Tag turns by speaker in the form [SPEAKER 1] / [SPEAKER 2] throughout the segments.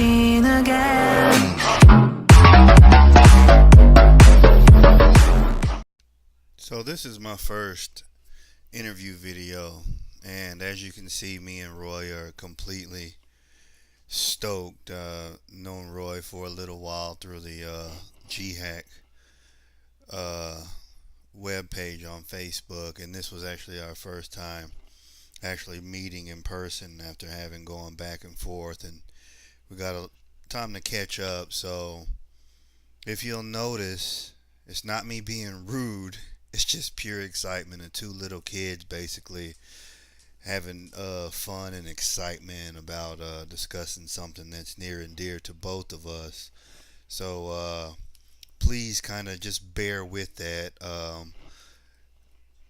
[SPEAKER 1] seen again.
[SPEAKER 2] So this is my first interview video, and as you can see, me and Roy are completely stoked. Known Roy for a little while through the GHAC web page on Facebook, and this was actually our first time actually meeting in person after having gone back and forth, and we got a time to catch up. So if you'll notice, it's not me being rude, it's just pure excitement of two little kids basically having fun and excitement about discussing something that's near and dear to both of us. So please kind of just bear with that.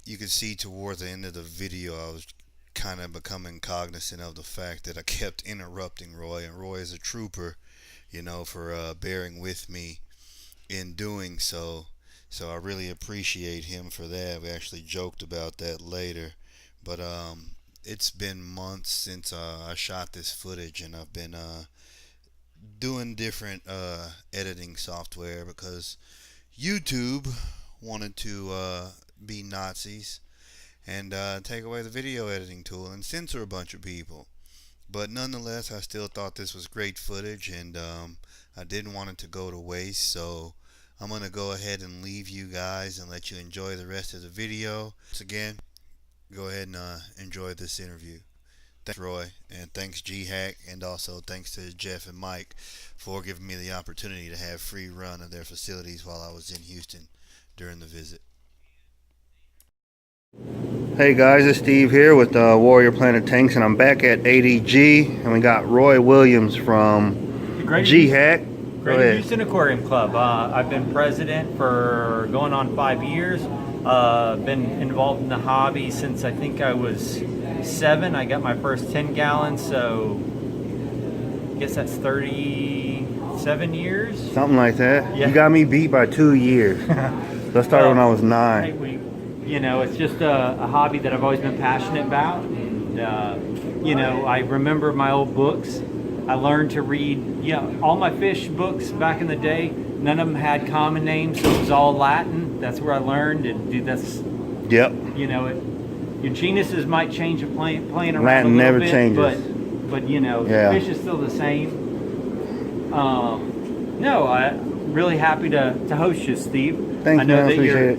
[SPEAKER 2] You can see towards the end of the video I was kind of becoming cognizant of the fact that I kept interrupting Roy, and Roy is a trooper, you know, for bearing with me in doing so. So I really appreciate him for that. We actually joked about that later, but it's been months since I shot this footage, and I've been doing different editing software because YouTube wanted to be Nazis and take away the video editing tool and censor a bunch of people. But nonetheless, I still thought this was great footage, and I didn't want it to go to waste. So I'm going to go ahead and leave you guys and let you enjoy the rest of the video. Once again, go ahead and enjoy this interview. Thanks, Roy, and thanks GHAC, and also thanks to Jeff and Mike for giving me the opportunity to have free run of their facilities while I was in Houston during the visit. Hey guys, it's Steve here with Warrior Planted Tanks, and I'm back at ADG, and we got Roy Williams from GHAC.
[SPEAKER 3] Greater Houston Aquarium Club. I've been president for going on 5 years. Been involved in the hobby since I think I was 7. I got my first 10 gallons, so I guess that's 37 years.
[SPEAKER 2] Something like that.
[SPEAKER 3] Yeah.
[SPEAKER 2] You got me beat by 2 years. So I started when I was 9.
[SPEAKER 3] You know, it's just a hobby that I've always been passionate about. And, you know, I remember my old books. I learned to read, you know, all my fish books back in the day. None of them had common names, so it was all Latin. That's where I learned. And dude, that's,
[SPEAKER 2] yep.
[SPEAKER 3] You know, your genuses might change playing around
[SPEAKER 2] Latin
[SPEAKER 3] a little
[SPEAKER 2] never
[SPEAKER 3] bit,
[SPEAKER 2] changes.
[SPEAKER 3] but you know,
[SPEAKER 2] yeah.
[SPEAKER 3] The fish is still the same. No, I'm really happy to host you, Steve.
[SPEAKER 2] Thanks,
[SPEAKER 3] I know
[SPEAKER 2] man.
[SPEAKER 3] that
[SPEAKER 2] Appreciate it.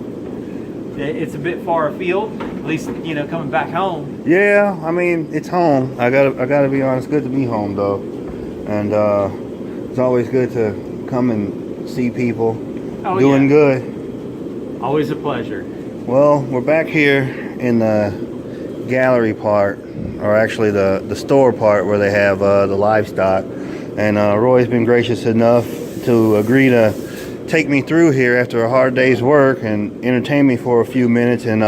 [SPEAKER 3] It's a bit far afield, at least, you know, coming back home.
[SPEAKER 2] Yeah, I mean, it's home. I gotta be honest. Good to be home though, and it's always good to come and see people doing good.
[SPEAKER 3] Always a pleasure.
[SPEAKER 2] Well, we're back here in the gallery part, or actually the store part where they have the livestock, and Roy's been gracious enough to agree to take me through here after a hard day's work and entertain me for a few minutes and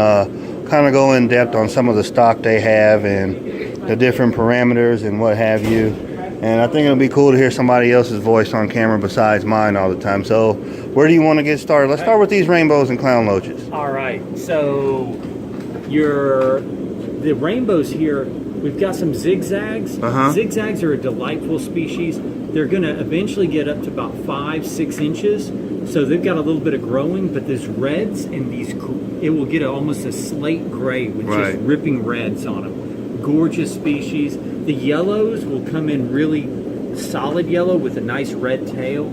[SPEAKER 2] kind of go in depth on some of the stock they have and the different parameters and what have you. And I think it'll be cool to hear somebody else's voice on camera besides mine all the time. So where do you want to get started? Let's start with these rainbows and clown loaches.
[SPEAKER 3] All right, so the rainbows here, we've got some zigzags. Zigzags are a delightful species. They're going to eventually get up to about 5-6 inches. So they've got a little bit of growing, but there's reds and it will get almost a slate gray with just ripping reds on them. Gorgeous species. The yellows will come in really solid yellow with a nice red tail.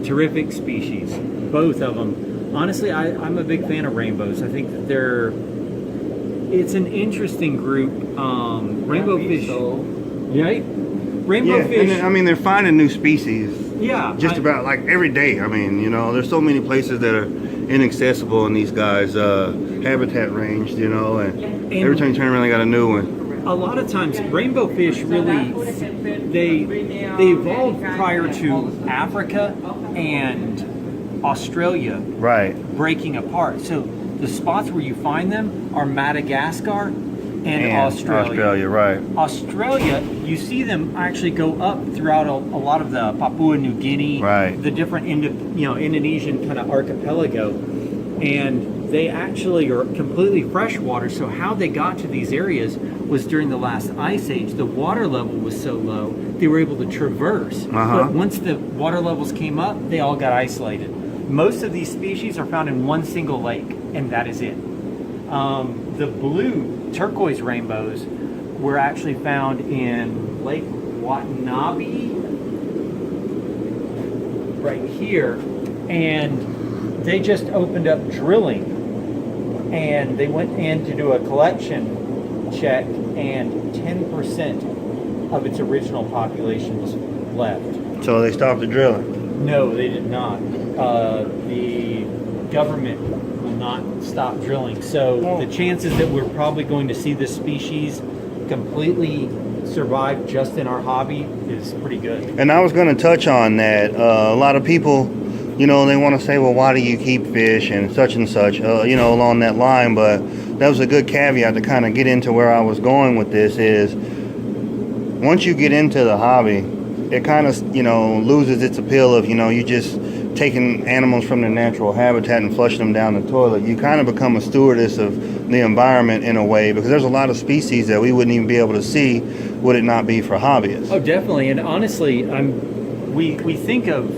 [SPEAKER 3] Terrific species, both of them. Honestly, I'm a big fan of rainbows. I think that it's an interesting group. Rainbow fish, right? Rainbow fish.
[SPEAKER 2] And I mean, they're finding new species.
[SPEAKER 3] Yeah.
[SPEAKER 2] Just about like every day. I mean, you know, there's so many places that are inaccessible in these guys' habitat range, you know, and every time you turn around, they got a new one.
[SPEAKER 3] A lot of times, rainbow fish really, they evolved prior to Africa and Australia breaking apart. So the spots where you find them are Madagascar and Australia. Australia, you see them actually go up throughout a lot of the Papua New Guinea, the different Indonesian kind of archipelago, and they actually are completely freshwater. So how they got to these areas was during the last ice age. The water level was so low they were able to traverse. But once the water levels came up, they all got isolated. Most of these species are found in one single lake, and that is it. The blue turquoise rainbows were actually found in Lake Watanabe, right here, and they just opened up drilling, and they went in to do a collection check, and 10% of its original population was left.
[SPEAKER 2] So they stopped the drilling?
[SPEAKER 3] No, they did not. The government will not stop drilling. So the chances that we're probably going to see this species completely survive just in our hobby is pretty good.
[SPEAKER 2] And I was going to touch on that. A lot of people, you know, they want to say, well, why do you keep fish and such, you know, along that line. But that was a good caveat to kind of get into where I was going with this is, once you get into the hobby, it kind of, you know, loses its appeal of, you know, you just taking animals from their natural habitat and flushing them down the toilet. You kind of become a stewardess of the environment in a way, because there's a lot of species that we wouldn't even be able to see would it not be for hobbyists.
[SPEAKER 3] Oh, definitely. And honestly, we think of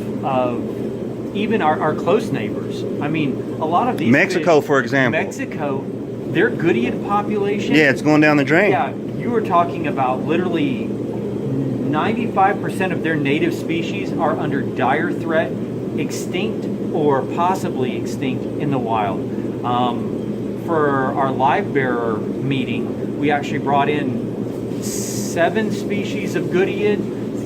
[SPEAKER 3] even our close neighbors. I mean, a lot of these
[SPEAKER 2] Mexico,
[SPEAKER 3] fish,
[SPEAKER 2] for example.
[SPEAKER 3] Mexico, their goodyead population.
[SPEAKER 2] Yeah, it's going down the drain.
[SPEAKER 3] Yeah, you were talking about literally 95% of their native species are under dire threat, extinct or possibly extinct in the wild. For our live bearer meeting, we actually brought in 7 species of goodyead,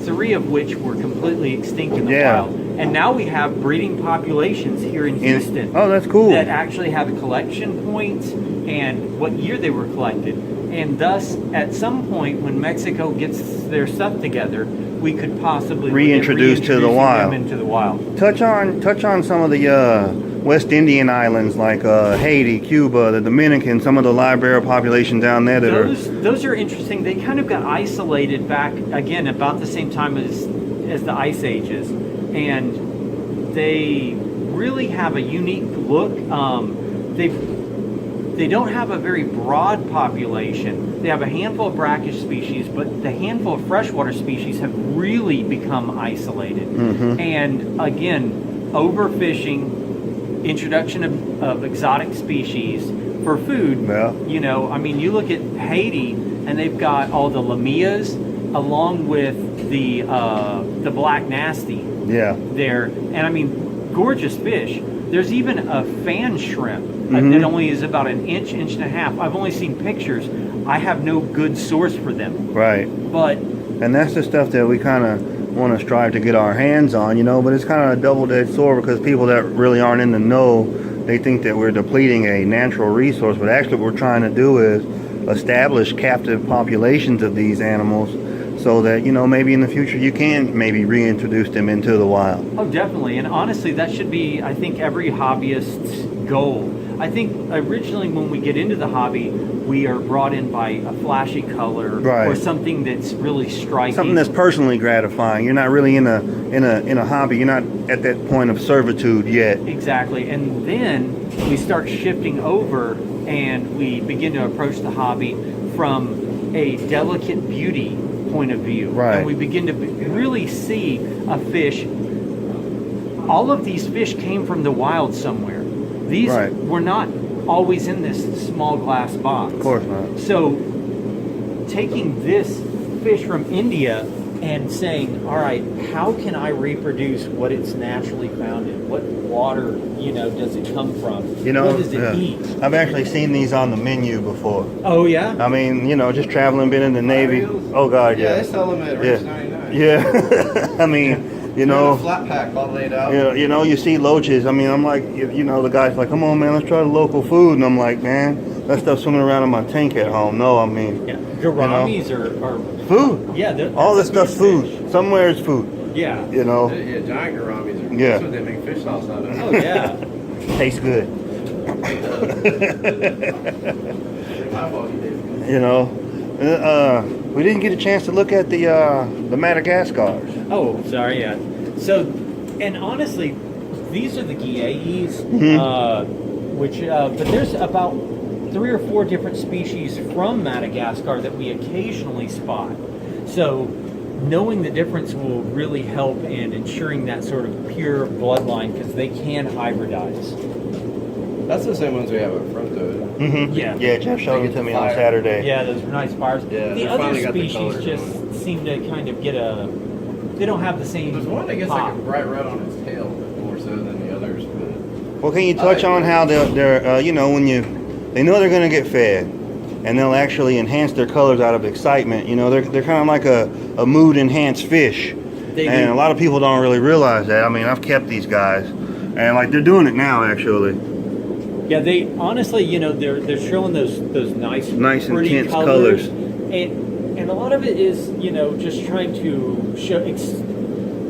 [SPEAKER 3] 3 of which were completely extinct in the wild. And now we have breeding populations here in Houston.
[SPEAKER 2] Oh, that's cool.
[SPEAKER 3] That actually have a collection point and what year they were collected. And thus, at some point, when Mexico gets their stuff together, we could possibly
[SPEAKER 2] reintroduce to the wild.
[SPEAKER 3] Them into the wild.
[SPEAKER 2] Touch on some of the West Indian islands like Haiti, Cuba, the Dominican, some of the live bearer populations down there that
[SPEAKER 3] those are interesting. They kind of got isolated back again about the same time as the ice ages, and they really have a unique look. They don't have a very broad population. They have a handful of brackish species, but the handful of freshwater species have really become isolated. And again, overfishing, introduction of exotic species for food. You know, I mean, you look at Haiti, and they've got all the lamias along with the black nasty. There, and I mean, gorgeous fish. There's even a fan shrimp that only is about an inch and a half. I've only seen pictures. I have no good source for them. And
[SPEAKER 2] that's the stuff that we kind of want to strive to get our hands on, you know, but it's kind of a double-edged sword, because people that really aren't in the know, they think that we're depleting a natural resource, but actually what we're trying to do is establish captive populations of these animals, so that, you know, maybe in the future you can maybe reintroduce them into the wild.
[SPEAKER 3] Oh, definitely. And honestly, that should be, I think, every hobbyist's goal. I think originally when we get into the hobby, we are brought in by a flashy color or something that's really striking.
[SPEAKER 2] Something that's personally gratifying. You're not really in a hobby. You're not at that point of servitude yet.
[SPEAKER 3] Exactly. And then we start shifting over, and we begin to approach the hobby from a delicate beauty point of view. And we begin to really see a fish. All of these fish came from the wild somewhere. These were not always in this small glass box.
[SPEAKER 2] Of course not.
[SPEAKER 3] So taking this fish from India and saying, all right, how can I reproduce what it's naturally found in? What water, you know, does it come from?
[SPEAKER 2] You know,
[SPEAKER 3] what does it eat?
[SPEAKER 2] I've actually seen these on the menu before.
[SPEAKER 3] Oh, yeah?
[SPEAKER 2] I mean, you know, just traveling, been in the Navy. Oh, God,
[SPEAKER 4] yeah. They sell them at Rich 99.
[SPEAKER 2] Yeah. I mean... You know,
[SPEAKER 4] flat pack all laid out.
[SPEAKER 2] You know, you see loaches. I mean, I'm like, you know, the guy's like, come on, man, let's try the local food. And I'm like, man, that stuff's swimming around in my tank at home. No, I mean,
[SPEAKER 3] gouramis are
[SPEAKER 2] food.
[SPEAKER 3] Yeah,
[SPEAKER 2] all this stuff's food. Somewhere is food.
[SPEAKER 3] Yeah.
[SPEAKER 2] You know.
[SPEAKER 4] Yeah, giant gouramis. That's what they make fish sauce out of.
[SPEAKER 3] Oh yeah.
[SPEAKER 2] Tastes good. You know, we didn't get a chance to look at the Madagascars.
[SPEAKER 3] Oh, sorry, yeah. So, and honestly, these are the Guiaes, but there's about 3 or 4 different species from Madagascar that we occasionally spot. So, knowing the difference will really help in ensuring that sort of pure bloodline because they can hybridize.
[SPEAKER 4] That's the same ones we have up front, though.
[SPEAKER 2] Mm-hmm.
[SPEAKER 3] Yeah.
[SPEAKER 2] Yeah, Jeff showed them to me on Saturday.
[SPEAKER 3] Yeah, those are nice fires.
[SPEAKER 4] Yeah,
[SPEAKER 3] the
[SPEAKER 4] they
[SPEAKER 3] other
[SPEAKER 4] finally got the
[SPEAKER 3] species
[SPEAKER 4] colors
[SPEAKER 3] just
[SPEAKER 4] going.
[SPEAKER 3] seem to kind of get they don't have the same
[SPEAKER 4] There's one that gets
[SPEAKER 3] pop.
[SPEAKER 4] like a bright red on its tail, more so than the others. But
[SPEAKER 2] Well, can you touch on how they're you know, when they know they're going to get fed, and they'll actually enhance their colors out of excitement. You know, they're kind of like a mood enhanced fish. And a lot of people don't really realize that. I mean, I've kept these guys, and like they're doing it now actually.
[SPEAKER 3] Yeah, they honestly, you know, they're showing those nice pretty
[SPEAKER 2] intense colors.
[SPEAKER 3] and a lot of it is, you know, just trying to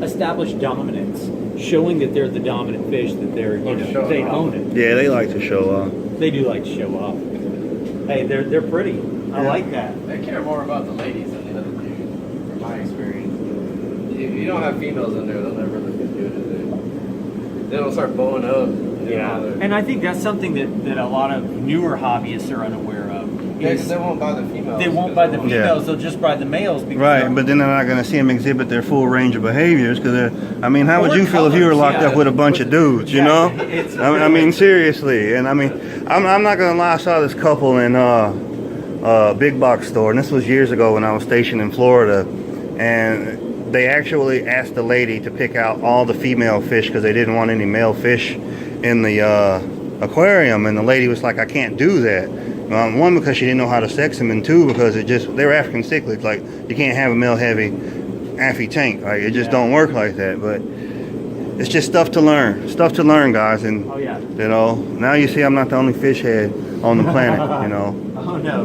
[SPEAKER 3] establish dominance, showing that they're the dominant fish, that they're, you know, they own it.
[SPEAKER 2] Yeah, they like to show off.
[SPEAKER 3] They do like to show off. Hey, they're pretty. I like that.
[SPEAKER 4] they care more about the ladies than the other dudes, from my experience. If you don't have females in there, they'll never look as good as they don't start blowing up.
[SPEAKER 3] Yeah, and I think that's something that a lot of newer hobbyists are unaware of.
[SPEAKER 4] Yeah, because they won't buy the females.
[SPEAKER 3] They won't buy the females; they'll just buy the males. Because
[SPEAKER 2] right, but then they're not going to see them exhibit their full range of behaviors. Because I mean, how would you feel if you were locked up with a bunch of dudes? You know, I mean, seriously. And I mean, I'm not going to lie. I saw this couple in big box store, and this was years ago when I was stationed in Florida, and they actually asked the lady to pick out all the female fish because they didn't want any male fish in the aquarium, and the lady was like, I can't do that. One, because she didn't know how to sex them, and two, because they were African cichlids. Like, you can't have a male heavy Affy tank. Like, it just don't work like that. But it's just stuff to learn, guys. And you know, now you see I'm not the only fish head on the planet. You know.
[SPEAKER 3] Oh no,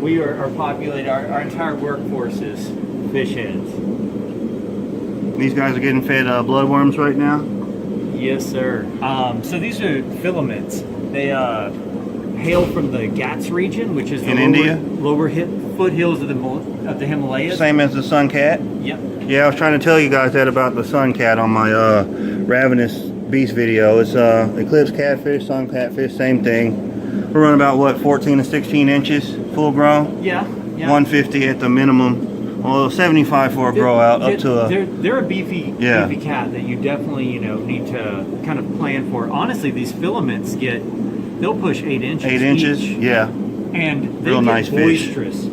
[SPEAKER 3] we are populated. Our entire workforce is fish heads.
[SPEAKER 2] These guys are getting fed bloodworms right now.
[SPEAKER 3] Yes, sir. So these are filaments. They hail from the Ghats region, which is the lower foothills of the Himalayas.
[SPEAKER 2] Same as the suncat.
[SPEAKER 3] Yep.
[SPEAKER 2] Yeah, I was trying to tell you guys that about the suncat on my ravenous beast video. It's eclipse catfish, sun catfish, same thing. We're running about what, 14 to 16 inches full grown.
[SPEAKER 3] Yeah.
[SPEAKER 2] 150 at the minimum. Well, 75 for a grow out, up to a...
[SPEAKER 3] They're a beefy cat that you definitely, you know, need to kind of plan for. Honestly, these filaments they'll push 8 inches
[SPEAKER 2] 8 inches,
[SPEAKER 3] each,
[SPEAKER 2] yeah.
[SPEAKER 3] And they
[SPEAKER 2] real
[SPEAKER 3] get
[SPEAKER 2] nice
[SPEAKER 3] boisterous.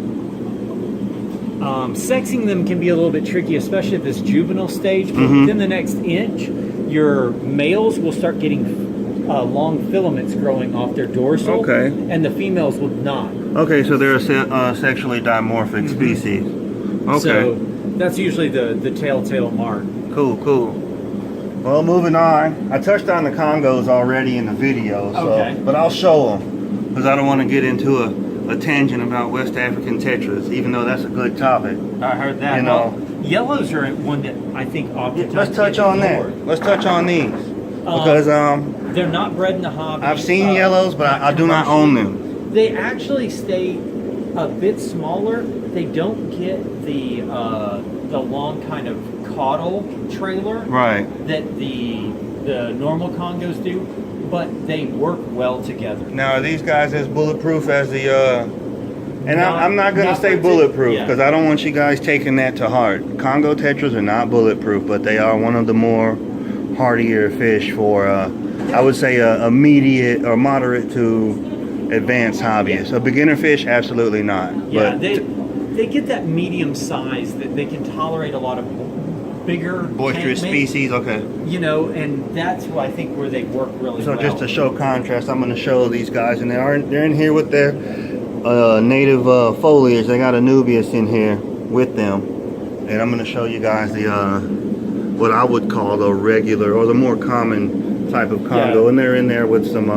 [SPEAKER 3] Sexing them can be a little bit tricky, especially at this juvenile stage. But within the next inch, your males will start getting long filaments growing off their dorsal. Okay. And the females will not.
[SPEAKER 2] Okay, so they're a sexually dimorphic species. Okay.
[SPEAKER 3] So that's usually the telltale mark.
[SPEAKER 2] Cool. Well, moving on. I touched on the Congos already in the video, so, but I'll show them because I don't want to get into a tangent about West African tetras, even though that's a good topic.
[SPEAKER 3] I heard that.
[SPEAKER 2] You know,
[SPEAKER 3] yellows are one that I think oftentimes
[SPEAKER 2] let's touch on that. Let's touch on these because
[SPEAKER 3] they're not bred in the hobby.
[SPEAKER 2] I've seen yellows, but I do not own them.
[SPEAKER 3] They actually stay a bit smaller. They don't get the long kind of caudal trailer that the normal Congos do, but they work well together.
[SPEAKER 2] Now, are these guys as bulletproof as the I'm not going to say bulletproof because I don't want you guys taking that to heart. Congo tetras are not bulletproof, but they are one of the more hardier fish for I would say a immediate or moderate to advanced hobbyist. A beginner fish, absolutely not.
[SPEAKER 3] Yeah,
[SPEAKER 2] but
[SPEAKER 3] they get that medium size that they can tolerate a lot of bigger
[SPEAKER 2] boisterous species. Okay.
[SPEAKER 3] You know, and that's why I think where they work really well.
[SPEAKER 2] So just to show contrast, I'm going to show these guys, and they're in here with their native foliage. They got Anubias in here with them, and I'm going to show you guys the what I would call the regular or the more common type of Congo, and they're in there with some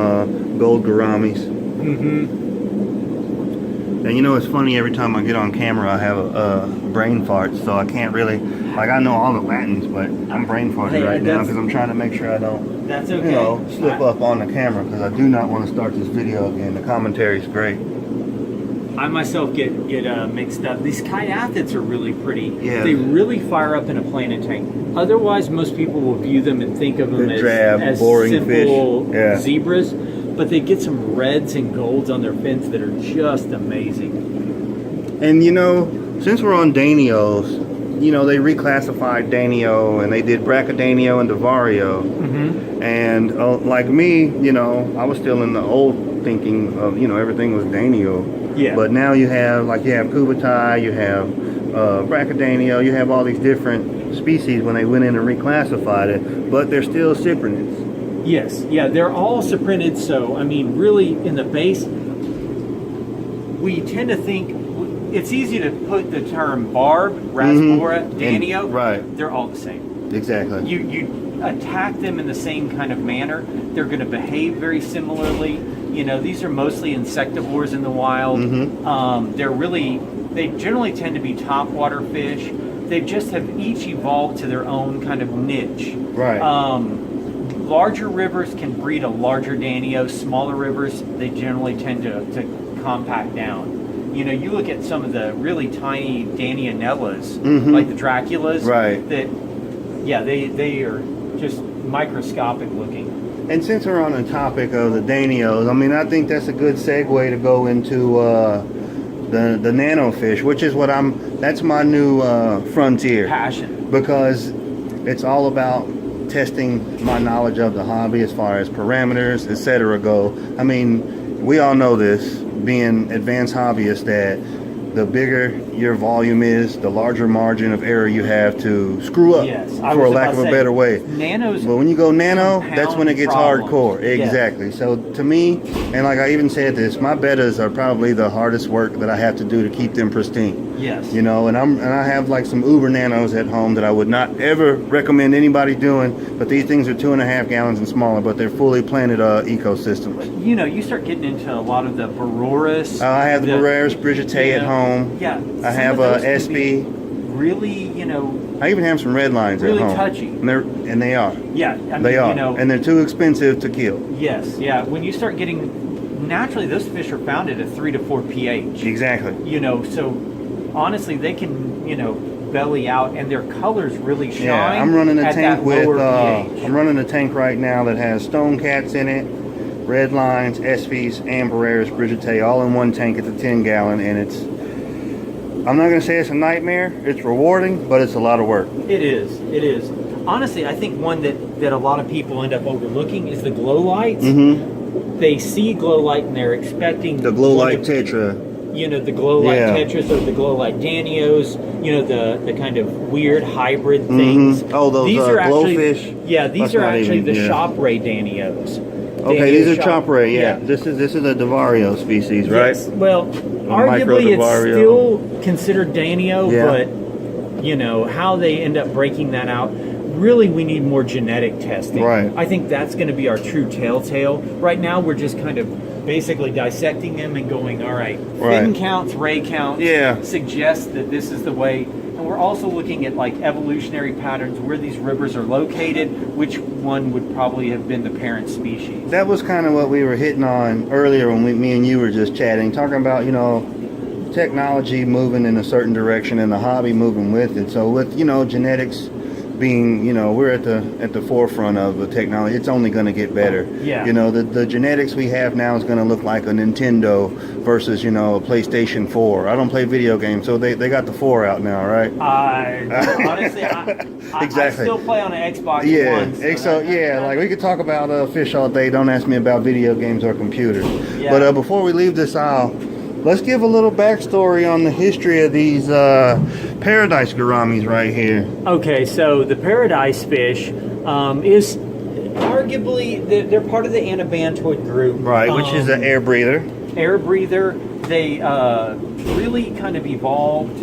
[SPEAKER 2] gold gouramis. And you know, it's funny, every time I get on camera I have a brain fart, so I can't really, like, I know all the Latins, but I'm brain farting right now because I'm trying to make sure I don't, you know, slip up on the camera, because I do not want to start this video again. The commentary is great.
[SPEAKER 3] I myself get mixed up. These kayathids are really pretty. Yeah. They really fire up in a planted tank. Otherwise, most people will view them and think of them as boring simple fish. Zebras. But they get some reds and golds on their fins that are just amazing.
[SPEAKER 2] And you know, since we're on Danios, you know, they reclassified Danio and they did Bracadanio and Divario. And like me, you know, I was still in the old thinking of, you know, everything was Danio.
[SPEAKER 3] Yeah.
[SPEAKER 2] But now you have Kubutai, you have Bracadanio, you have all these different species when they went in and reclassified it, but they're still cyprinids.
[SPEAKER 3] Yes, yeah, they're all cyprinids. So, I mean, really, in the base, we tend to think it's easy to put the term barb, Rasbora, Danio.
[SPEAKER 2] Right.
[SPEAKER 3] They're all the same.
[SPEAKER 2] Exactly.
[SPEAKER 3] You attack them in the same kind of manner. They're going to behave very similarly. You know, these are mostly insectivores in the wild. They generally tend to be topwater fish. They just have each evolved to their own kind of niche.
[SPEAKER 2] Right.
[SPEAKER 3] Larger rivers can breed a larger Danio. Smaller rivers, they generally tend to compact down. You know, you look at some of the really tiny Danianellas, like the Draculas.
[SPEAKER 2] Right.
[SPEAKER 3] That, yeah, they are just microscopic looking.
[SPEAKER 2] And since we're on the topic of the Danios, I mean, I think that's a good segue to go into the nanofish, which is that's my new frontier.
[SPEAKER 3] Passion.
[SPEAKER 2] Because it's all about testing my knowledge of the hobby as far as parameters, etc. go. I mean, we all know this, being advanced hobbyists, that the bigger your volume is, the larger margin of error you have to screw up, for a lack of a better way.
[SPEAKER 3] Nanos.
[SPEAKER 2] But when you go nano, that's when it gets hardcore. Exactly.
[SPEAKER 3] Yes.
[SPEAKER 2] So to me, and like I even said this, my bettas are probably the hardest work that I have to do to keep them pristine.
[SPEAKER 3] Yes.
[SPEAKER 2] You know, and I have like some uber nanos at home that I would not ever recommend anybody doing, but these things are 2.5 gallons and smaller, but they're fully planted ecosystems.
[SPEAKER 3] You know, you start getting into a lot of the Baroris.
[SPEAKER 2] I have the Baroris Brigitte at home.
[SPEAKER 3] Yeah.
[SPEAKER 2] I have a SB.
[SPEAKER 3] Really, you know.
[SPEAKER 2] I even have some red lines
[SPEAKER 3] really
[SPEAKER 2] at home.
[SPEAKER 3] Really touchy.
[SPEAKER 2] And they are.
[SPEAKER 3] Yeah. I mean,
[SPEAKER 2] they are.
[SPEAKER 3] You know,
[SPEAKER 2] and they're too expensive to kill.
[SPEAKER 3] Yes. Yeah. When you start getting, naturally, those fish are found at a 3 to 4 pH.
[SPEAKER 2] Exactly.
[SPEAKER 3] You know, so honestly, they can, you know, belly out, and their colors really shine.
[SPEAKER 2] Yeah, I'm running a tank with.
[SPEAKER 3] pH.
[SPEAKER 2] I'm running a tank right now that has stone cats in it, red lines, SVs, and Baroris Brigitte, all in one tank at the 10 gallon, and it's. I'm not going to say it's a nightmare. It's rewarding, but it's a lot of work.
[SPEAKER 3] It is. It is. Honestly, I think one that a lot of people end up overlooking is the glow lights. They see glow light and they're expecting
[SPEAKER 2] the glow light tetra.
[SPEAKER 3] You know, the glow light tetras or the glow light Danios. You know, the kind of weird hybrid things.
[SPEAKER 2] Oh, those glowfish.
[SPEAKER 3] Yeah, these are actually the shop ray Danios.
[SPEAKER 2] Okay, these are chop ray. Yeah, this is a Divario species, right?
[SPEAKER 3] Yes. Well, arguably it's still considered Danio, but you know how they end up breaking that out. Really, we need more genetic testing.
[SPEAKER 2] Right.
[SPEAKER 3] I think that's going to be our true telltale. Right now, we're just kind of basically dissecting them and going, all right, fin counts, ray counts, suggest that this is the way. And we're also looking at like evolutionary patterns, where these rivers are located, which one would probably have been the parent species.
[SPEAKER 2] That was kind of what we were hitting on earlier when me and you were just chatting, talking about, you know, technology moving in a certain direction and the hobby moving with it. So with, you know, genetics being, you know, we're at the forefront of the technology. It's only going to get better.
[SPEAKER 3] Yeah.
[SPEAKER 2] You know, the genetics we have now is going to look like a Nintendo versus, you know, a PlayStation 4. I don't play video games, so they got the 4 out now, right?
[SPEAKER 3] Honestly,
[SPEAKER 2] exactly.
[SPEAKER 3] I still play on an Xbox One.
[SPEAKER 2] So like we could talk about fish all day. Don't ask me about video games or computers.
[SPEAKER 3] Yeah.
[SPEAKER 2] But before we leave this aisle, let's give a little backstory on the history of these paradise gouramis right here.
[SPEAKER 3] Okay, so the paradise fish is arguably, they're part of the anabantoid group.
[SPEAKER 2] Right, which is an air breather.
[SPEAKER 3] Air breather. They really kind of evolved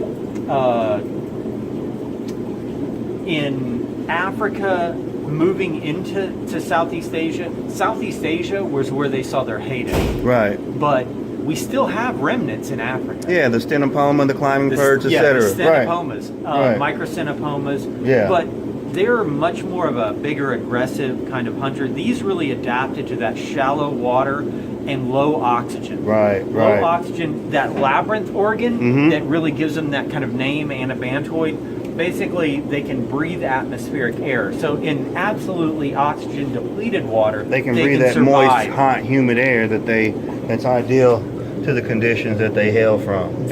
[SPEAKER 3] in Africa, moving into Southeast Asia. Southeast Asia was where they saw their heyday.
[SPEAKER 2] Right.
[SPEAKER 3] But we still have remnants in Africa.
[SPEAKER 2] Yeah, the stenopoma, the climbing birds, etc.
[SPEAKER 3] The stenopomas, microcenopomas.
[SPEAKER 2] Yeah.
[SPEAKER 3] But they're much more of a bigger, aggressive kind of hunter. These really adapted to that shallow water and low oxygen.
[SPEAKER 2] Right.
[SPEAKER 3] Low oxygen, that labyrinth organ that really gives them that kind of name, anabantoid. Basically, they can breathe atmospheric air. So in absolutely oxygen depleted water,
[SPEAKER 2] they can breathe that
[SPEAKER 3] survive.
[SPEAKER 2] Moist, hot, humid air that's ideal to the conditions that they hail from.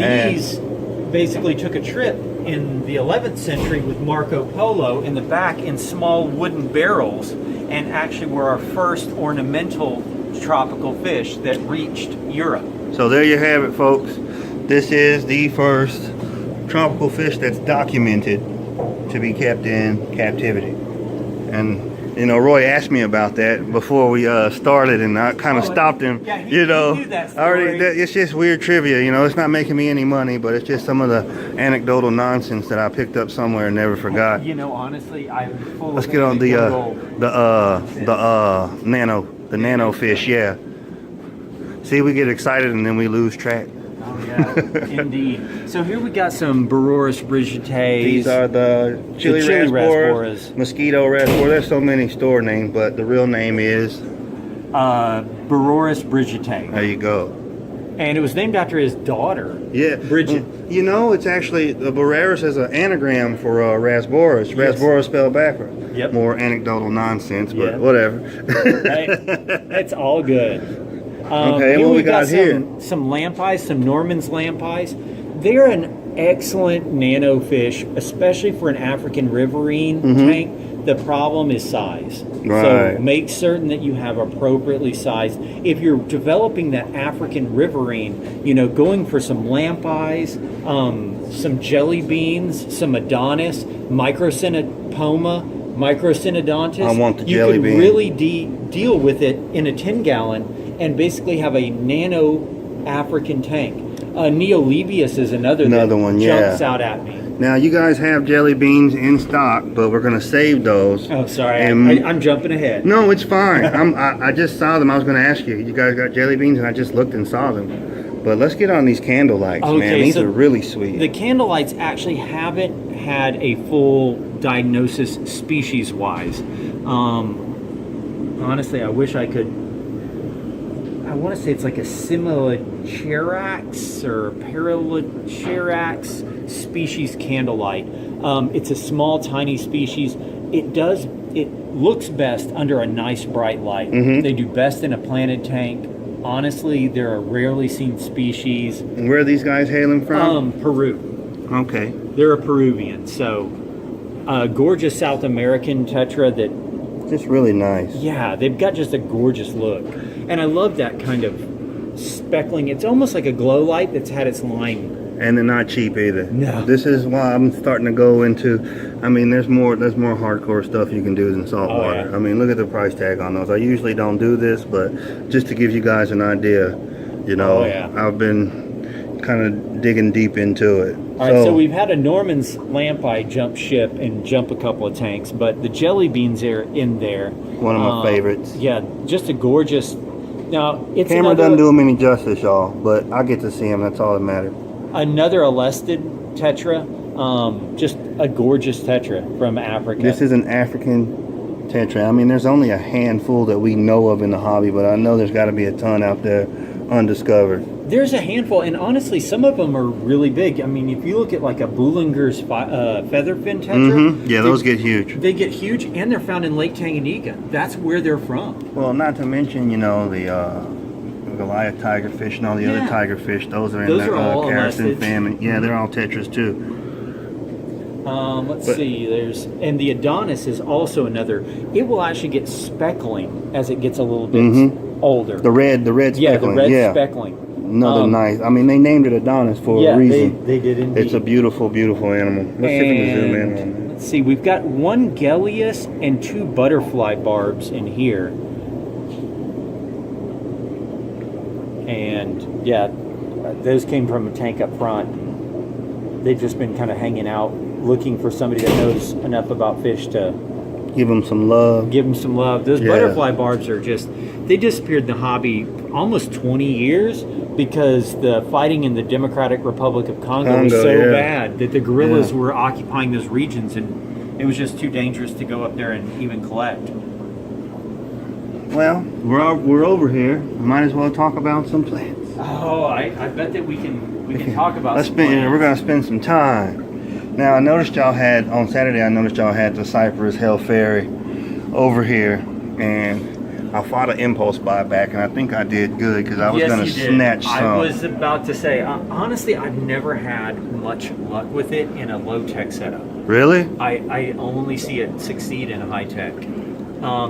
[SPEAKER 3] basically took a trip in the 11th century with Marco Polo in the back in small wooden barrels, and actually were our first ornamental tropical fish that reached Europe.
[SPEAKER 2] So there you have it, folks. This is the first tropical fish that's documented to be kept in captivity. And you know, Roy asked me about that before we started, and I kind of stopped him.
[SPEAKER 3] Yeah, he
[SPEAKER 2] you know,
[SPEAKER 3] knew that story.
[SPEAKER 2] already. It's just weird trivia. You know, it's not making me any money, but it's just some of the anecdotal nonsense that I picked up somewhere and never forgot.
[SPEAKER 3] You know, honestly, I'm full
[SPEAKER 2] Let's
[SPEAKER 3] of
[SPEAKER 2] get on the
[SPEAKER 3] anecdotal-
[SPEAKER 2] nano fish. Yeah. See, we get excited and then we lose track.
[SPEAKER 3] Oh yeah, indeed. So here we got some Bororus brigidae.
[SPEAKER 2] These are the chili rasboras, mosquito rasbora. There's so many store names, but the real name is
[SPEAKER 3] Bororus brigidae.
[SPEAKER 2] There you go.
[SPEAKER 3] And it was named after his daughter.
[SPEAKER 2] Yeah,
[SPEAKER 3] Bridget.
[SPEAKER 2] You know, it's actually the Bororus is an anagram for rasboras.
[SPEAKER 3] Yes.
[SPEAKER 2] Rasbora spelled backwards.
[SPEAKER 3] Yep.
[SPEAKER 2] More anecdotal nonsense, but
[SPEAKER 3] Yeah.
[SPEAKER 2] whatever.
[SPEAKER 3] Hey, it's all good.
[SPEAKER 2] Okay,
[SPEAKER 3] here
[SPEAKER 2] what we
[SPEAKER 3] we've
[SPEAKER 2] got here?
[SPEAKER 3] Some lampies, some Norman's lampies. They're an excellent nano fish, especially for an African riverine tank. The problem is size.
[SPEAKER 2] Right.
[SPEAKER 3] So make certain that you have appropriately sized. If you're developing that African riverine, you know, going for some lampies, some jelly beans, some Adonis, Microcenopoma, Microcenodontis.
[SPEAKER 2] I want the jelly bean.
[SPEAKER 3] You can really deal with it in a 10-gallon and basically have a nano African tank. Neolebius is another
[SPEAKER 2] one, yeah.
[SPEAKER 3] Jumps out at me.
[SPEAKER 2] Now, you guys have jelly beans in stock, but we're going to save those.
[SPEAKER 3] Oh, sorry.
[SPEAKER 2] And-
[SPEAKER 3] I'm jumping ahead.
[SPEAKER 2] No, it's fine. I just saw them. I was going to ask you. You guys got jelly beans, and I just looked and saw them. But let's get on these candlelights, man.
[SPEAKER 3] Okay,
[SPEAKER 2] These
[SPEAKER 3] so
[SPEAKER 2] are really sweet.
[SPEAKER 3] The candlelights actually haven't had a full diagnosis species-wise. Honestly, I wish I could. I want to say it's like a Similacherax or Paralacherax species candlelight. It's a small, tiny species. It looks best under a nice bright light. They do best in a planted tank. Honestly, they're a rarely seen species.
[SPEAKER 2] And where are these guys hailing from?
[SPEAKER 3] Peru.
[SPEAKER 2] Okay.
[SPEAKER 3] They're a Peruvian. So, gorgeous South American tetra that,
[SPEAKER 2] Just really nice.
[SPEAKER 3] yeah, they've got just a gorgeous look. And I love that kind of speckling. It's almost like a glow light that's had its line.
[SPEAKER 2] And they're not cheap either.
[SPEAKER 3] No.
[SPEAKER 2] This is why I'm starting to go into, I mean, there's more hardcore stuff you can do than salt water.
[SPEAKER 3] yeah.
[SPEAKER 2] I mean, look at the price tag on those. I usually don't do this, but just to give you guys an idea, you know,
[SPEAKER 3] Oh, yeah.
[SPEAKER 2] I've been kind of digging deep into it.
[SPEAKER 3] All right, so we've had a Norman's lampi jump ship and jump a couple of tanks, but the jelly beans are in there.
[SPEAKER 2] One of my favorites.
[SPEAKER 3] Yeah, just a gorgeous. Now it's
[SPEAKER 2] Camera doesn't do them any justice, y'all, but I get to see them. That's all that matters.
[SPEAKER 3] another alested tetra, just a gorgeous tetra from Africa.
[SPEAKER 2] This is an African tetra. I mean, there's only a handful that we know of in the hobby, but I know there's got to be a ton out there undiscovered.
[SPEAKER 3] There's a handful, and honestly, some of them are really big. I mean, if you look at like a Boulinger's featherfin tetra,
[SPEAKER 2] Yeah, those get huge.
[SPEAKER 3] They get huge, and they're found in Lake Tanganyika. That's where they're from.
[SPEAKER 2] Well, not to mention, you know, the Goliath tigerfish and all the other
[SPEAKER 3] Yeah.
[SPEAKER 2] tigerfish. Those are in
[SPEAKER 3] Those
[SPEAKER 2] the
[SPEAKER 3] are all
[SPEAKER 2] Carrison
[SPEAKER 3] alested.
[SPEAKER 2] family. Yeah, they're all tetras too.
[SPEAKER 3] Let's see. And the Adonis is also another. It will actually get speckling as it gets a little bit older.
[SPEAKER 2] The red
[SPEAKER 3] Yeah,
[SPEAKER 2] speckling.
[SPEAKER 3] the red speckling.
[SPEAKER 2] Another nice. I mean, they named it Adonis for a reason.
[SPEAKER 3] They did indeed.
[SPEAKER 2] It's a beautiful, beautiful animal. Let's see if we can zoom in on it.
[SPEAKER 3] Let's see. We've got one Gellius and two butterfly barbs in here. And yeah, those came from a tank up front. They've just been kind of hanging out, looking for somebody that knows enough about fish to
[SPEAKER 2] Give them some love.
[SPEAKER 3] give them some love. Those
[SPEAKER 2] Yeah.
[SPEAKER 3] butterfly barbs are just, they disappeared in the hobby almost 20 years because the fighting in the Democratic Republic of Congo was so
[SPEAKER 2] yeah.
[SPEAKER 3] bad that the guerrillas were occupying those regions, and it was just too dangerous to go up there and even collect.
[SPEAKER 2] Well, we're over here. Might as well talk about some plants.
[SPEAKER 3] Oh, I bet that we can talk about
[SPEAKER 2] Let's
[SPEAKER 3] some
[SPEAKER 2] spend.
[SPEAKER 3] plants.
[SPEAKER 2] We're gonna spend some time. Now, I noticed y'all had on Saturday. I noticed y'all had the Cypress Hell Fairy over here, and I fought an impulse buyback, and I think I did good because I was going to snatch some.
[SPEAKER 3] I was about to say, honestly, I've never had much luck with it in a low-tech setup.
[SPEAKER 2] Really?
[SPEAKER 3] I only see it succeed in a high-tech.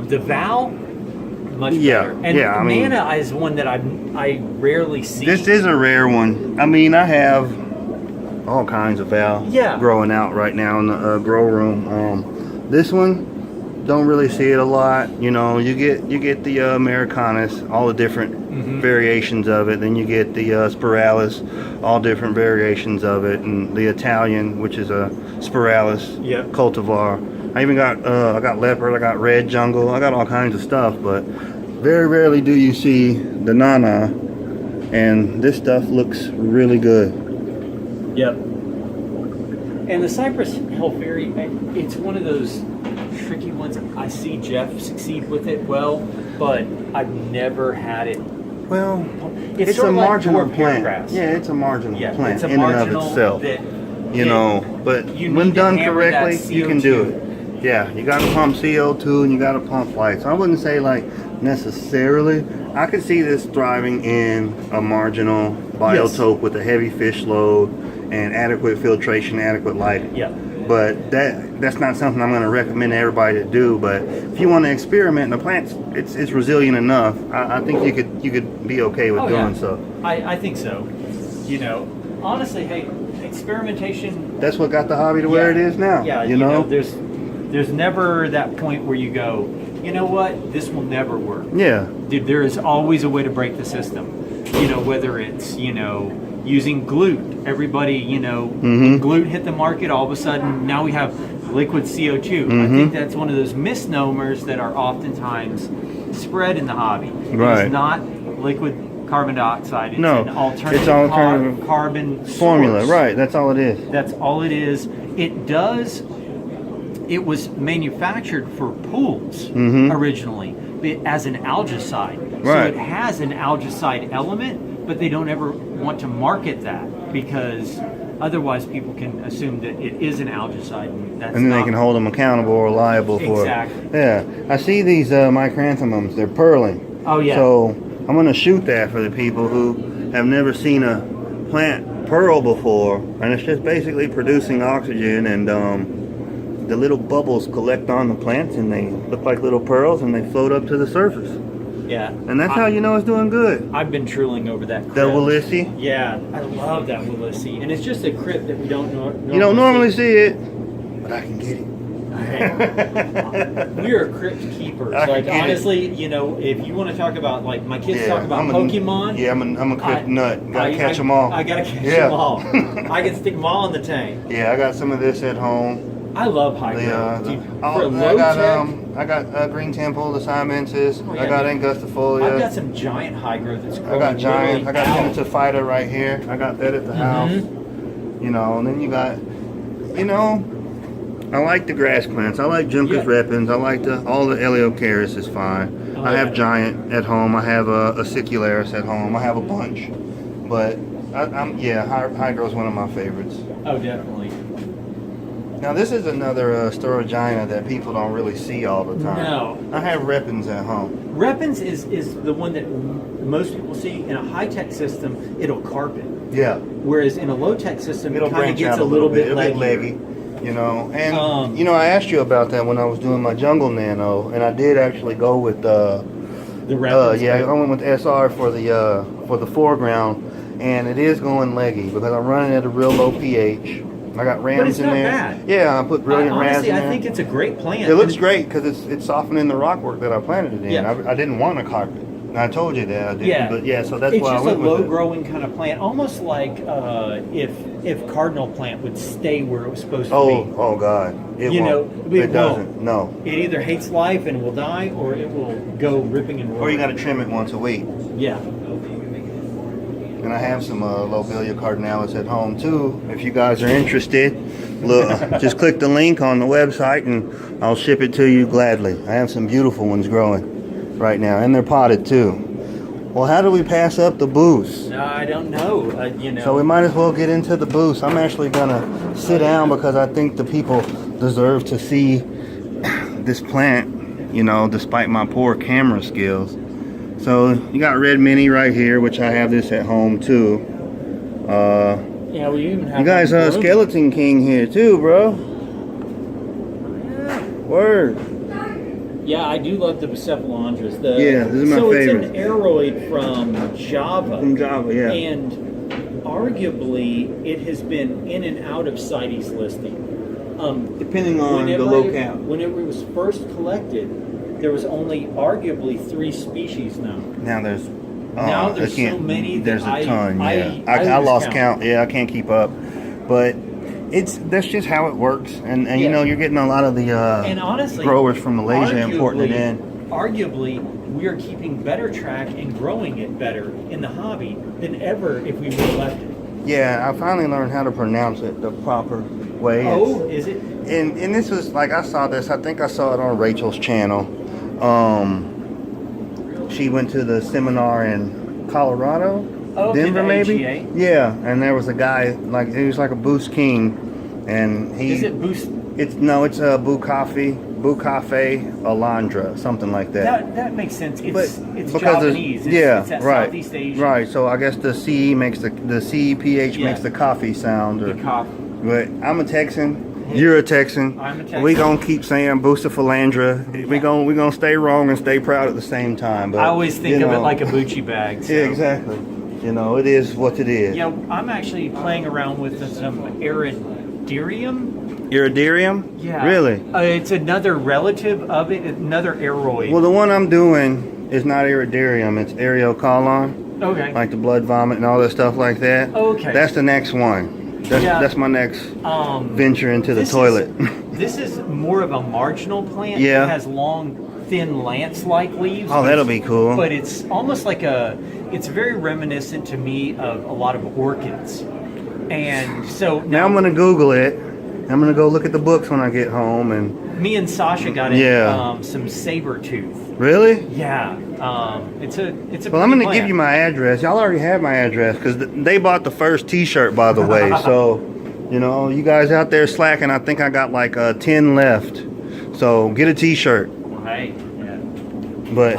[SPEAKER 3] The Val, much
[SPEAKER 2] Yeah,
[SPEAKER 3] better. And
[SPEAKER 2] yeah, I mean,
[SPEAKER 3] Mana is one that I rarely see.
[SPEAKER 2] This is a rare one. I mean, I have all kinds of Val growing out right now in the grow room. This one, don't really see it a lot. You know, you get the Americanus, all the different variations of it. Then you get the Spiralis, all different variations of it, and the Italian, which is a Spiralis cultivar. I even got I got leopard, I got red jungle, I got all kinds of stuff. But very rarely do you see the Nana, and this stuff looks really good.
[SPEAKER 3] Yep. And the Cypress Hellfairy, it's one of those tricky ones. I see Jeff succeed with it well, but I've never had it.
[SPEAKER 2] Well, it's
[SPEAKER 3] sort
[SPEAKER 2] a
[SPEAKER 3] of like
[SPEAKER 2] marginal
[SPEAKER 3] dwarf
[SPEAKER 2] plant.
[SPEAKER 3] peargrass.
[SPEAKER 2] Yeah, it's a marginal plant
[SPEAKER 3] it's a
[SPEAKER 2] in and of
[SPEAKER 3] marginal
[SPEAKER 2] itself. You know, but when done correctly, you can do it. Yeah, you got to pump CO2 and you got to pump light. So I wouldn't say like necessarily. I could see this thriving in a marginal biotope with a heavy fish load and adequate filtration, adequate lighting.
[SPEAKER 3] Yeah.
[SPEAKER 2] But that's not something I'm going to recommend to everybody to do. But if you want to experiment, the plant's it's resilient enough. I think you could be okay with doing so.
[SPEAKER 3] I think so. You know, honestly, hey, experimentation.
[SPEAKER 2] That's what got the hobby to where it is now.
[SPEAKER 3] Yeah,
[SPEAKER 2] you know,
[SPEAKER 3] there's never that point where you go, you know what, this will never work.
[SPEAKER 2] Yeah.
[SPEAKER 3] Dude, there is always a way to break the system. You know, whether it's, you know, using glute. Everybody, you know, when glute hit the market, all of a sudden now we have liquid CO2. I think that's one of those misnomers that are oftentimes spread in the hobby. It's not liquid carbon dioxide. It's an alternative carbon
[SPEAKER 2] formula.
[SPEAKER 3] Source.
[SPEAKER 2] Right, that's all it is.
[SPEAKER 3] That's all it is. It was manufactured for pools originally as an algicide. So it has an algicide element, but they don't ever want to market that because otherwise people can assume that it is an algicide. And
[SPEAKER 2] then they can hold them accountable or liable for it. Yeah. I see these micranthemums. They're pearling.
[SPEAKER 3] Oh, yeah.
[SPEAKER 2] So I'm going to shoot that for the people who have never seen a plant pearl before. And it's just basically producing oxygen, and the little bubbles collect on the plants and they look like little pearls and they float up to the surface.
[SPEAKER 3] Yeah.
[SPEAKER 2] And that's how you know it's doing good.
[SPEAKER 3] I've been drooling over that crypt.
[SPEAKER 2] The Willissi?
[SPEAKER 3] Yeah, I love that Willissi. And it's just a crypt that we don't normally
[SPEAKER 2] You don't normally see it, but I can get it.
[SPEAKER 3] We are crypt keepers. Like, honestly, you know, if you want to talk about, like, my kids talk about Pokemon.
[SPEAKER 2] I'm a crypt nut. Gotta catch them all.
[SPEAKER 3] I gotta catch them all. I can stick them all in the tank.
[SPEAKER 2] Yeah, I got some of this at home.
[SPEAKER 3] I love high growth.
[SPEAKER 2] I got Green Temple, the Siamensis. I got Angustifolia.
[SPEAKER 3] I've got some giant high growth that's growing.
[SPEAKER 2] I got giant. I got Pinatophyta right here. I got that at the house. You know, and then you got, you know, I like the grass plants. I like Juncus repens. I like all the Eleocharis is fine. I have giant at home. I have a Acicularis at home. I have a bunch, but high growth is one of my favorites.
[SPEAKER 3] Oh, definitely.
[SPEAKER 2] Now this is another Storogina that people don't really see all the time.
[SPEAKER 3] No.
[SPEAKER 2] I have Repens at home.
[SPEAKER 3] Repens is the one that most people see. In a high-tech system, it'll carpet.
[SPEAKER 2] Yeah.
[SPEAKER 3] Whereas in a low-tech system,
[SPEAKER 2] it'll
[SPEAKER 3] it kind of
[SPEAKER 2] branch
[SPEAKER 3] gets
[SPEAKER 2] out
[SPEAKER 3] a little bit
[SPEAKER 2] leggy. You know, and you know, I asked you about that when I was doing my jungle nano, and I did actually go with the Repens. I went with SR for the foreground, and it is going leggy because I'm running at a real low pH. I got rams in there.
[SPEAKER 3] Bad.
[SPEAKER 2] Yeah, I put brilliant rams in there.
[SPEAKER 3] I think it's a great plant.
[SPEAKER 2] It looks great because it's softening the rock work that I planted it in.
[SPEAKER 3] Yeah.
[SPEAKER 2] I didn't want a carpet. And I told you that I didn't.
[SPEAKER 3] Yeah.
[SPEAKER 2] But yeah, so that's why I went with it.
[SPEAKER 3] It's just a low-growing kind of plant, almost like if cardinal plant would stay where it was supposed to be.
[SPEAKER 2] Oh God, it doesn't. No.
[SPEAKER 3] It either hates life and will die, or it will go ripping and roaring.
[SPEAKER 2] Or you got to trim it once a week.
[SPEAKER 3] Yeah.
[SPEAKER 2] And I have some Lobelia cardinalis at home too. If you guys are interested, look, just click the link on the website and I'll ship it to you gladly. I have some beautiful ones growing right now, and they're potted too. Well, how do we pass up the boost?
[SPEAKER 3] I don't know. You know.
[SPEAKER 2] So we might as well get into the boost. I'm actually gonna sit down because I think the people deserve to see this plant
[SPEAKER 5] you know, despite my poor camera skills. So you got red mini right here, which I have this at home too.
[SPEAKER 3] Yeah, we even have.
[SPEAKER 5] You guys, Skeleton King here too, bro. Word.
[SPEAKER 3] Yeah, I do love the Bucephalandras.
[SPEAKER 5] Yeah, this is my favorite.
[SPEAKER 3] So it's an aeroid from Java.
[SPEAKER 5] From Java, yeah.
[SPEAKER 3] And arguably, it has been in and out of CITES listing.
[SPEAKER 5] Depending on the locale.
[SPEAKER 3] Whenever it was first collected, there was only arguably 3 species now.
[SPEAKER 5] Now there's
[SPEAKER 3] so many that
[SPEAKER 5] there's a ton.
[SPEAKER 3] I
[SPEAKER 5] lost count. Yeah, I can't keep up. But that's just how it works. And you know, you're getting a lot of the
[SPEAKER 3] and honestly,
[SPEAKER 5] growers from Malaysia importing it in.
[SPEAKER 3] Arguably, we are keeping better track and growing it better in the hobby than ever if we would have left it.
[SPEAKER 5] Yeah, I finally learned how to pronounce it the proper way.
[SPEAKER 3] Oh, is it?
[SPEAKER 5] And this was like, I saw this, I think I saw it on Rachel's channel. She went to the seminar in Colorado, Denver maybe.
[SPEAKER 3] AGA?
[SPEAKER 5] Yeah, and there was a guy, like, he was like a Boost King, and he.
[SPEAKER 3] Is it Boost?
[SPEAKER 5] It's a Bucafe Alondra, something like that.
[SPEAKER 3] That makes sense. It's
[SPEAKER 5] because
[SPEAKER 3] Japanese. It's that
[SPEAKER 5] right,
[SPEAKER 3] Southeast Asian.
[SPEAKER 5] right. So I guess the CE makes the CEPH makes the coffee sound.
[SPEAKER 3] The coffee.
[SPEAKER 5] But I'm a Texan. You're a Texan.
[SPEAKER 3] I'm a Texan.
[SPEAKER 5] We gonna keep saying Bucephalandra. Yeah. We gonna stay wrong and stay proud at the same time. But
[SPEAKER 3] I always think of it like a Bucci bag. So.
[SPEAKER 5] Yeah, exactly. You know, it is what it is.
[SPEAKER 3] Yeah, I'm actually playing around with some Iridarium.
[SPEAKER 5] Iridarium?
[SPEAKER 3] Yeah.
[SPEAKER 5] Really?
[SPEAKER 3] It's another relative of it, another aeroid.
[SPEAKER 5] Well, the one I'm doing is not Iridarium. It's Areocolon.
[SPEAKER 3] Okay.
[SPEAKER 5] Like the blood vomit and all that stuff like that.
[SPEAKER 3] Okay.
[SPEAKER 5] That's the next one. That's my next venture into the toilet.
[SPEAKER 3] This is more of a marginal plant.
[SPEAKER 5] Yeah.
[SPEAKER 3] It has long, thin lance-like leaves.
[SPEAKER 5] Oh, that'll be cool.
[SPEAKER 3] But it's almost like it's very reminiscent to me of a lot of orchids. And so
[SPEAKER 5] now I'm gonna Google it. I'm gonna go look at the books when I get home. And
[SPEAKER 3] me and Sasha got some saber tooth.
[SPEAKER 5] Really?
[SPEAKER 3] Yeah. It's a.
[SPEAKER 5] Well, I'm gonna give you my address. Y'all already have my address because they bought the first T-shirt, by the way. So, you know, you guys out there slacking. I think I got like 10 left. So get a T-shirt.
[SPEAKER 3] Right. Yeah.
[SPEAKER 5] But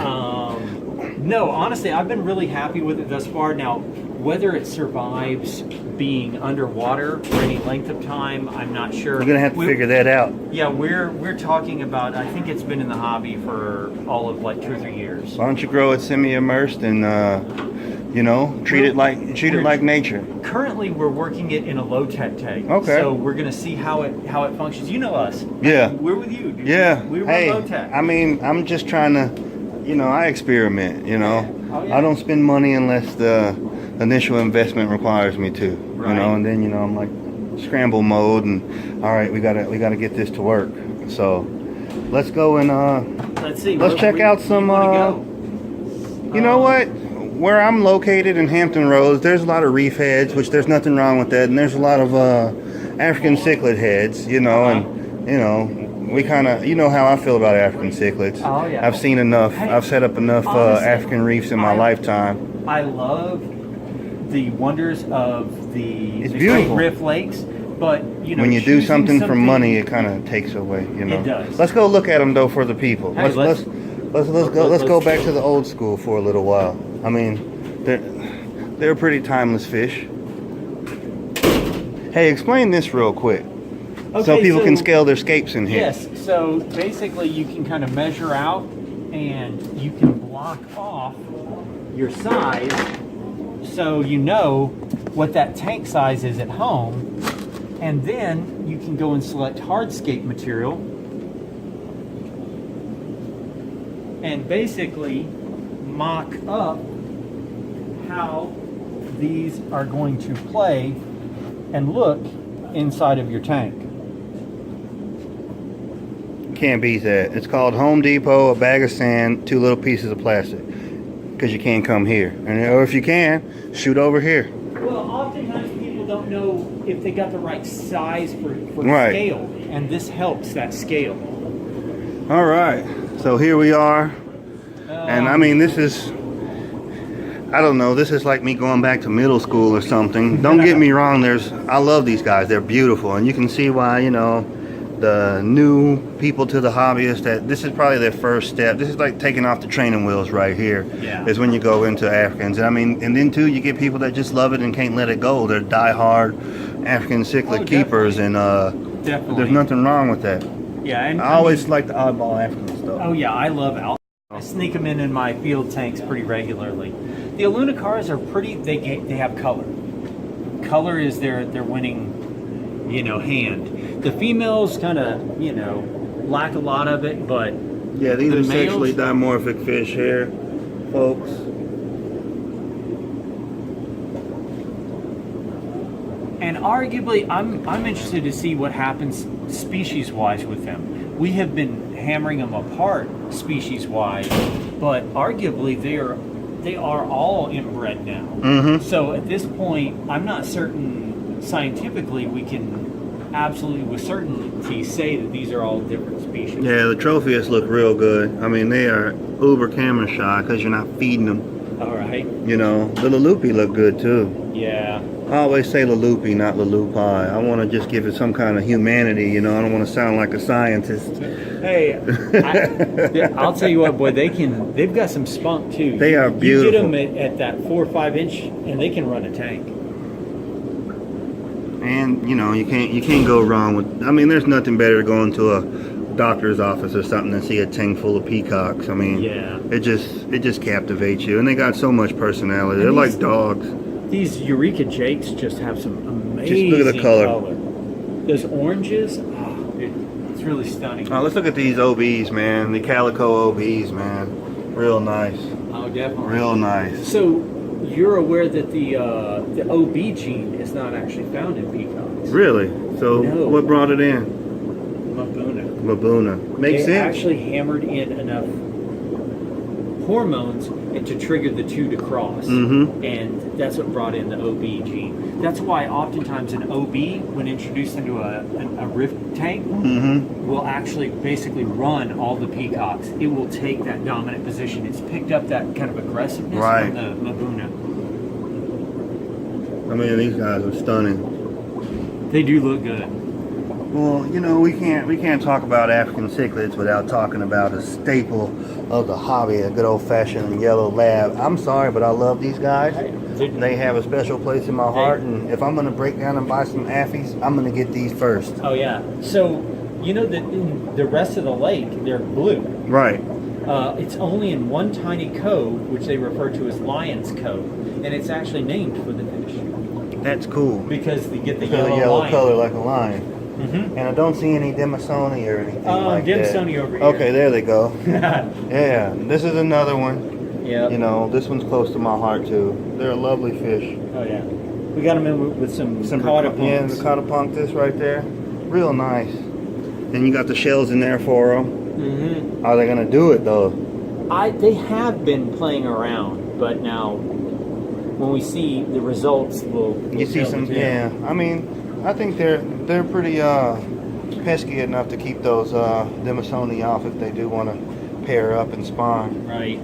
[SPEAKER 3] no, honestly, I've been really happy with it thus far. Now, whether it survives being underwater for any length of time, I'm not sure.
[SPEAKER 5] You're gonna have to figure that out.
[SPEAKER 3] Yeah, we're talking about. I think it's been in the hobby for all of like 2 or 3 years.
[SPEAKER 5] Why don't you grow it semi-immersed and you know, treat it like nature.
[SPEAKER 3] Currently, we're working it in a low-tech tank.
[SPEAKER 5] Okay.
[SPEAKER 3] So we're gonna see how it functions. You know us.
[SPEAKER 5] Yeah.
[SPEAKER 3] We're with you, dude.
[SPEAKER 5] Yeah.
[SPEAKER 3] We run low-tech.
[SPEAKER 5] I mean, I'm just trying to, you know, I experiment. You know,
[SPEAKER 3] Oh, yeah.
[SPEAKER 5] I don't spend money unless the initial investment requires me to.
[SPEAKER 3] Right.
[SPEAKER 5] You know, and then I'm like scramble mode, and all right, we gotta get this to work. So let's go and
[SPEAKER 3] let's see.
[SPEAKER 5] Let's check out some. You know what? Where I'm located in Hampton Roads, there's a lot of reef heads, which there's nothing wrong with that, and there's a lot of African cichlid heads. You know, and you know. We kind of, you know how I feel about African cichlids.
[SPEAKER 3] Oh, yeah.
[SPEAKER 5] I've seen enough.
[SPEAKER 3] Hey,
[SPEAKER 5] I've set up enough
[SPEAKER 3] honestly,
[SPEAKER 5] African reefs in my lifetime.
[SPEAKER 3] I love the wonders of the Great
[SPEAKER 5] beautiful.
[SPEAKER 3] Rift Lakes, but you know,
[SPEAKER 5] when you do something for money, it kind of takes away. You know.
[SPEAKER 3] It does.
[SPEAKER 5] Let's go look at them though for the people.
[SPEAKER 3] Hey,
[SPEAKER 5] let's go back to the old school for a little while. I mean, they're a pretty timeless fish. Hey, explain this real quick.
[SPEAKER 3] Okay,
[SPEAKER 5] so people can scale their scapes in here.
[SPEAKER 3] Yes, so basically you can kind of measure out and you can block off your size so you know what that tank size is at home, and then you can go and select hardscape material and basically mock up how these are going to play and look inside of your tank.
[SPEAKER 5] Can't beat that. It's called Home Depot, a bag of sand, 2 little pieces of plastic. Because you can't come here. Or if you can, shoot over here.
[SPEAKER 3] Well, oftentimes people don't know if they got the right size for scale. And this helps that scale.
[SPEAKER 5] All right. So here we are. And I mean, this is, I don't know, this is like me going back to middle school or something. Don't get me wrong, I love these guys. They're beautiful. And you can see why, you know, the new people to the hobbyist that this is probably their first step. This is like taking off the training wheels right here.
[SPEAKER 3] Yeah.
[SPEAKER 5] Is when you go into Africans. And I mean, and then too, you get people that just love it and can't let it go. They're die-hard African cichlid keepers, and
[SPEAKER 3] Definitely.
[SPEAKER 5] there's nothing wrong with that.
[SPEAKER 3] Yeah, and
[SPEAKER 5] I always like the oddball African stuff.
[SPEAKER 3] Oh yeah, I love out. I sneak them in my field tanks pretty regularly. The Alunacars are pretty. They have color. Color is their winning, hand. The females kind of lack a lot of it, but
[SPEAKER 5] Yeah, these
[SPEAKER 3] the
[SPEAKER 5] are sexually
[SPEAKER 3] males-
[SPEAKER 5] dimorphic fish here, folks.
[SPEAKER 3] And arguably, I'm interested to see what happens species-wise with them. We have been hammering them apart species-wise, but arguably they are all inbred now.
[SPEAKER 5] Mm-hmm.
[SPEAKER 3] So at this point, I'm not certain scientifically we can absolutely with certainty say that these are all different species.
[SPEAKER 5] Yeah, the trophies look real good. I mean, they are uber camera shy because you're not feeding them.
[SPEAKER 3] All right.
[SPEAKER 5] The Lalupi look good too.
[SPEAKER 3] Yeah.
[SPEAKER 5] I always say Lalupi, not Lalupi. I want to just give it some kind of humanity, I don't want to sound like a scientist.
[SPEAKER 3] Hey, I'll tell you what, boy, they've got some spunk too.
[SPEAKER 5] They are beautiful.
[SPEAKER 3] You get them at that 4 or 5 inch, and they can run a tank.
[SPEAKER 5] And you can't go wrong with. I mean, there's nothing better than going to a doctor's office or something and see a tank full of peacocks. I mean,
[SPEAKER 3] Yeah.
[SPEAKER 5] it just captivates you, and they got so much personality. They're like dogs.
[SPEAKER 3] These Eureka Jakes just have some amazing
[SPEAKER 5] look at the color.
[SPEAKER 3] Those oranges, it's really stunning.
[SPEAKER 5] Oh, let's look at these OBs, man. The calico OBs, man. Real nice.
[SPEAKER 3] Oh, definitely.
[SPEAKER 5] Real nice.
[SPEAKER 3] So you're aware that the OB gene is not actually found in peacocks.
[SPEAKER 5] Really? So
[SPEAKER 3] No.
[SPEAKER 5] what brought it in?
[SPEAKER 3] Mabuna.
[SPEAKER 5] Mabuna. Makes
[SPEAKER 3] They
[SPEAKER 5] sense.
[SPEAKER 3] actually hammered in enough hormones to trigger the two to cross, and that's what brought in the OB gene. That's why oftentimes an OB, when introduced into a rift tank, will actually basically run all the peacocks. It will take that dominant position. It's picked up that kind of aggressiveness
[SPEAKER 5] Right.
[SPEAKER 3] from the Mabuna.
[SPEAKER 5] I mean, these guys are stunning.
[SPEAKER 3] They do look good.
[SPEAKER 5] Well, we can't talk about African cichlids without talking about a staple of the hobby, a good old-fashioned yellow lab. I'm sorry, but I love these guys. They have a special place in my heart, and if I'm going to break down and buy some Affies, I'm going to get these first.
[SPEAKER 3] Oh yeah. So that in the rest of the lake, they're blue.
[SPEAKER 5] Right.
[SPEAKER 3] It's only in one tiny cove, which they refer to as Lion's Cove, and it's actually named for the fish
[SPEAKER 5] That's cool.
[SPEAKER 3] because they get the
[SPEAKER 5] Got a
[SPEAKER 3] yellow
[SPEAKER 5] yellow
[SPEAKER 3] lion.
[SPEAKER 5] color like a lion.
[SPEAKER 3] Mm-hmm.
[SPEAKER 5] And I don't see any Demisoni or anything like that.
[SPEAKER 3] Demisoni over here.
[SPEAKER 5] Okay, there they go. Yeah, this is another one.
[SPEAKER 3] Yeah.
[SPEAKER 5] This one's close to my heart too. They're a lovely fish.
[SPEAKER 3] Oh yeah. We got them in with some
[SPEAKER 5] Yeah,
[SPEAKER 3] caudapunks.
[SPEAKER 5] the caudapunctus right there. Real nice. And you got the shells in there for them.
[SPEAKER 3] Mm-hmm.
[SPEAKER 5] How are they gonna do it though?
[SPEAKER 3] They have been playing around, but now when we see the results, we'll
[SPEAKER 5] You see
[SPEAKER 3] tell
[SPEAKER 5] some?
[SPEAKER 3] the tale.
[SPEAKER 5] Yeah. I mean, I think they're pretty pesky enough to keep those Demisoni off if they do want to pair up and spawn.
[SPEAKER 3] Right.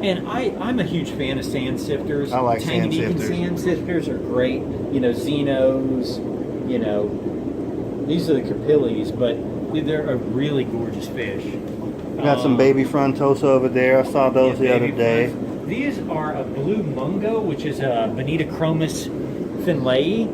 [SPEAKER 3] And I'm a huge fan of sand sifters.
[SPEAKER 5] I like sand
[SPEAKER 3] Tanganyikan
[SPEAKER 5] sifters.
[SPEAKER 3] sand sifters are great. Xenos, these are the capillis, but they're a really gorgeous fish.
[SPEAKER 5] We got some baby frontosa over there. I saw those the other
[SPEAKER 3] baby
[SPEAKER 5] day.
[SPEAKER 3] fronts. These are a blue mungo, which is a Bonitochromis finlayi.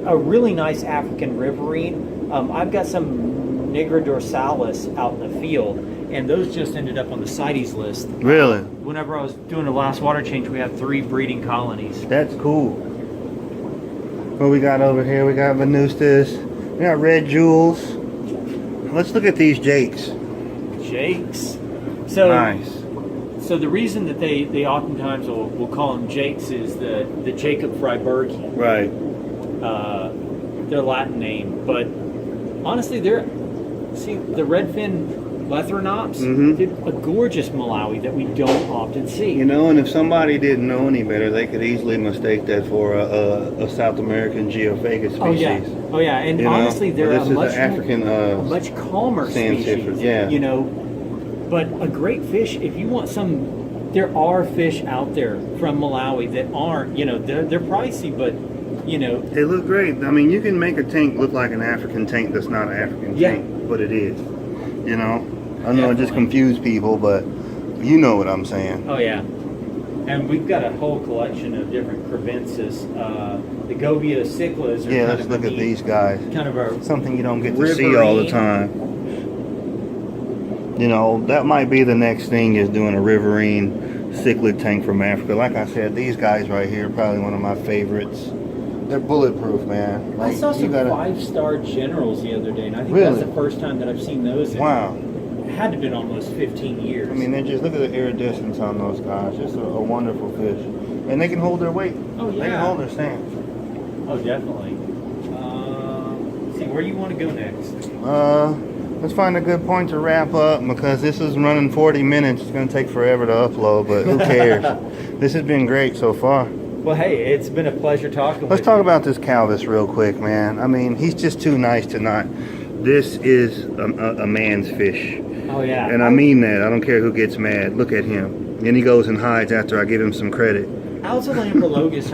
[SPEAKER 3] A really nice African riverine. I've got some Nigra dorsalis out in the field, and those just ended up on the CITES list.
[SPEAKER 5] Really?
[SPEAKER 3] Whenever I was doing the last water change, we had 3 breeding colonies.
[SPEAKER 5] That's cool. What we got over here? We got Venustas. We got red jewels. Let's look at these jakes.
[SPEAKER 3] Jakes. So,
[SPEAKER 5] Nice.
[SPEAKER 3] So the reason that they oftentimes will call them jakes is the Jacob Freibergi,
[SPEAKER 5] Right.
[SPEAKER 3] their Latin name. But honestly, the redfin Lethrinops, they're a gorgeous Malawi that we don't often see.
[SPEAKER 5] And if somebody didn't know any better, they could easily mistake that for a South American Geophagus species.
[SPEAKER 3] Oh yeah, and honestly, they're
[SPEAKER 5] this
[SPEAKER 3] a
[SPEAKER 5] is
[SPEAKER 3] much
[SPEAKER 5] an African
[SPEAKER 3] much calmer
[SPEAKER 5] sand
[SPEAKER 3] species.
[SPEAKER 5] sifter, yeah.
[SPEAKER 3] But a great fish. If you want some, there are fish out there from Malawi that aren't. They're pricey, but you know.
[SPEAKER 5] They look great. I mean, you can make a tank look like an African tank that's not an African tank, but it is. You know, I know it just confused people, but you know what I'm saying.
[SPEAKER 3] Oh yeah, and we've got a whole collection of different crevensis. The Gobia cichlids.
[SPEAKER 5] Yeah, let's look at these guys.
[SPEAKER 3] Kind of a
[SPEAKER 5] something you don't get to see all the time. You know, that might be the next thing, is doing a riverine cichlid tank from Africa. Like I said, these guys right here are probably one of my favorites. They're bulletproof, man. Like,
[SPEAKER 3] I saw some 5-star generals the other day, and I think
[SPEAKER 5] Really?
[SPEAKER 3] that's the first time that I've seen those.
[SPEAKER 5] Wow.
[SPEAKER 3] It had to have been almost 15 years.
[SPEAKER 5] I mean, they just look at the iridescence on those guys. Just a wonderful fish, and they can hold their weight.
[SPEAKER 3] Oh yeah.
[SPEAKER 5] They can hold their stance.
[SPEAKER 3] Oh, definitely. Let's see, where you want to go next?
[SPEAKER 5] Let's find a good point to wrap up, because this is running 40 minutes. It's going to take forever to upload, but who cares? This has been great so far.
[SPEAKER 3] Well, hey, it's been a pleasure talking
[SPEAKER 5] Let's
[SPEAKER 3] with
[SPEAKER 5] talk
[SPEAKER 3] you.
[SPEAKER 5] about this Calvis real quick, man. I mean, he's just too nice to not. This is a man's fish.
[SPEAKER 3] Oh, yeah.
[SPEAKER 5] And I mean that. I don't care who gets mad. Look at him. And he goes and hides after I give him some credit.
[SPEAKER 3] Alzolambrologus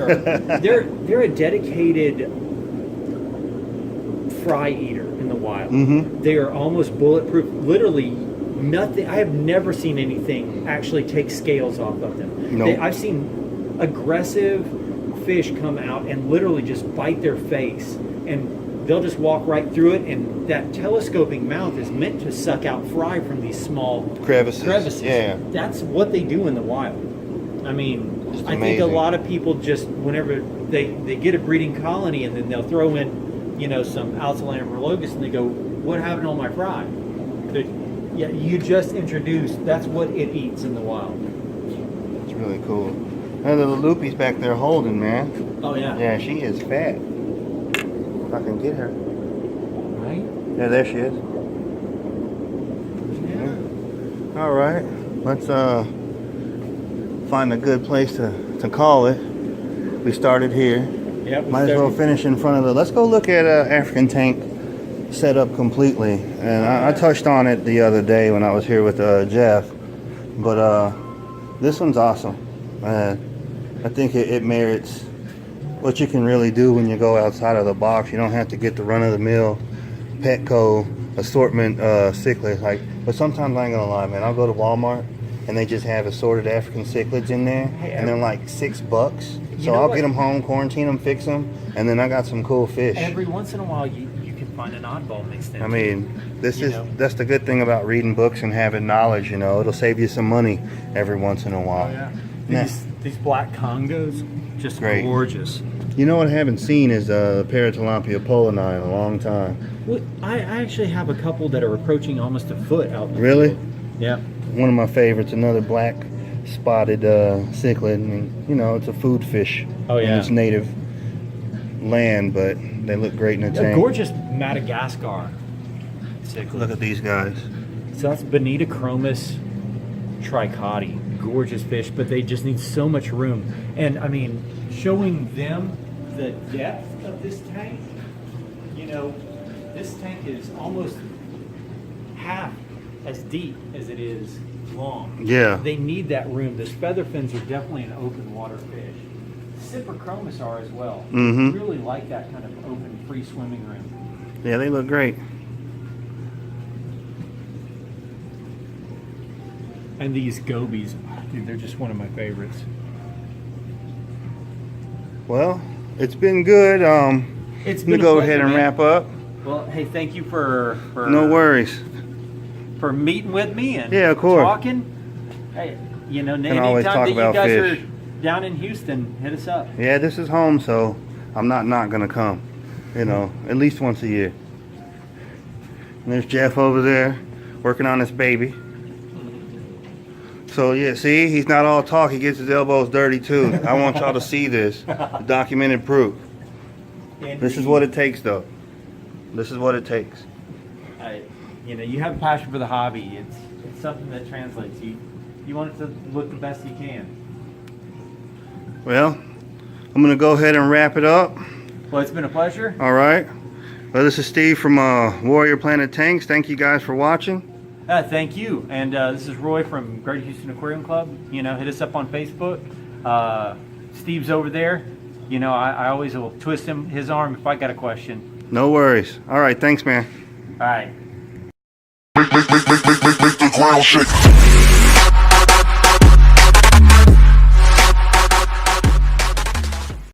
[SPEAKER 3] they're a dedicated fry eater in the wild.
[SPEAKER 5] Mm-hmm.
[SPEAKER 3] They are almost bulletproof. Literally nothing. I have never seen anything actually take scales off of them.
[SPEAKER 5] Nope.
[SPEAKER 3] I've seen aggressive fish come out and literally just bite their face, and they'll just walk right through it, and that telescoping mouth is meant to suck out fry from these small crevices.
[SPEAKER 5] Yeah.
[SPEAKER 3] That's what they do in the wild. I mean,
[SPEAKER 5] Just
[SPEAKER 3] I think a
[SPEAKER 5] amazing.
[SPEAKER 3] lot of people just, whenever they get a breeding colony, and then they'll throw in, you know, some Alzolambrologus, and they go, what happened to all my fry? Yeah, you just introduced, that's what it eats in the wild.
[SPEAKER 5] It's really cool. And the loopy's back there holding, man.
[SPEAKER 3] Oh, yeah.
[SPEAKER 5] Yeah, she is fat. If I can get her.
[SPEAKER 3] Right?
[SPEAKER 5] Yeah, there she is.
[SPEAKER 3] Yeah.
[SPEAKER 5] All right. Let's find a good place to call it. We started here.
[SPEAKER 3] Yep.
[SPEAKER 5] Might as well finish in front of the. Let's go look at African tank set up completely. And I touched on it the other day when I was here with Jeff. But this one's awesome. I think it merits what you can really do when you go outside of the box. You don't have to get the run-of-the-mill Petco assortment cichlids. But sometimes I ain't gonna lie, man. I'll go to Walmart and they just have assorted African cichlids in there, and they're like $6. So I'll get them home, quarantine them, fix them, and then I got some cool fish.
[SPEAKER 3] Every once in a while, you can find an oddball mixed in.
[SPEAKER 5] I mean, that's the good thing about reading books and having knowledge. You know, it'll save you some money every once in a while.
[SPEAKER 3] Oh, yeah. These black Congos, just
[SPEAKER 5] Great.
[SPEAKER 3] gorgeous.
[SPEAKER 5] You know what I haven't seen is Paratilampia pollini in a long time.
[SPEAKER 3] Well, I actually have a couple that are approaching almost a foot out in the
[SPEAKER 5] Really?
[SPEAKER 3] field. Yeah.
[SPEAKER 5] One of my favorites, another black spotted cichlid. I mean, you know, it's a food fish.
[SPEAKER 3] Oh, yeah.
[SPEAKER 5] In its native land, but they look great in a
[SPEAKER 3] A
[SPEAKER 5] tank.
[SPEAKER 3] gorgeous Madagascar cichlid.
[SPEAKER 5] Look at these guys.
[SPEAKER 3] So that's Bonitochromis tricotti. Gorgeous fish, but they just need so much room. And I mean, showing them the depth of this tank, you know, this tank is almost half as deep as it is long.
[SPEAKER 5] Yeah.
[SPEAKER 3] They need that room. The feather fins are definitely an open water fish. Cyprichromis are as well.
[SPEAKER 5] Mhm.
[SPEAKER 3] Really like that kind of open, free swimming room.
[SPEAKER 5] Yeah, they look great.
[SPEAKER 3] And these gobies, dude, they're just one of my favorites.
[SPEAKER 5] Well, it's been good.
[SPEAKER 3] It's
[SPEAKER 5] I'm
[SPEAKER 3] been
[SPEAKER 5] gonna go
[SPEAKER 3] a pleasure,
[SPEAKER 5] ahead and
[SPEAKER 3] man.
[SPEAKER 5] wrap up.
[SPEAKER 3] Well, hey, thank you for
[SPEAKER 5] No worries.
[SPEAKER 3] for meeting with me and
[SPEAKER 5] Yeah, of course.
[SPEAKER 3] talking. Hey, you know,
[SPEAKER 5] always
[SPEAKER 3] anytime
[SPEAKER 5] talk
[SPEAKER 3] that you
[SPEAKER 5] about
[SPEAKER 3] guys
[SPEAKER 5] fish.
[SPEAKER 3] are down in Houston, hit us up.
[SPEAKER 5] Yeah, this is home, so I'm not gonna come. You know, at least once a year. And there's Jeff over there working on his baby. So yeah, see, he's not all talk. He gets his elbows dirty too. I want y'all to see this, documented proof. This is what it takes, though. This is what it takes.
[SPEAKER 3] You know, you have a passion for the hobby. It's something that translates. You want it to look the best you can.
[SPEAKER 5] Well, I'm gonna go ahead and wrap it up.
[SPEAKER 3] Well, it's been a pleasure.
[SPEAKER 5] All right. Well, this is Steve from Warrior Planted Tanks. Thank you guys for watching.
[SPEAKER 3] Thank you. And this is Roy from Greater Houston Aquarium Club. You know, hit us up on Facebook. Steve's over there you know, I always will twist his arm if I got a question.
[SPEAKER 5] No worries. All right, thanks, man.
[SPEAKER 3] All right.
[SPEAKER 6] Make the ground shake.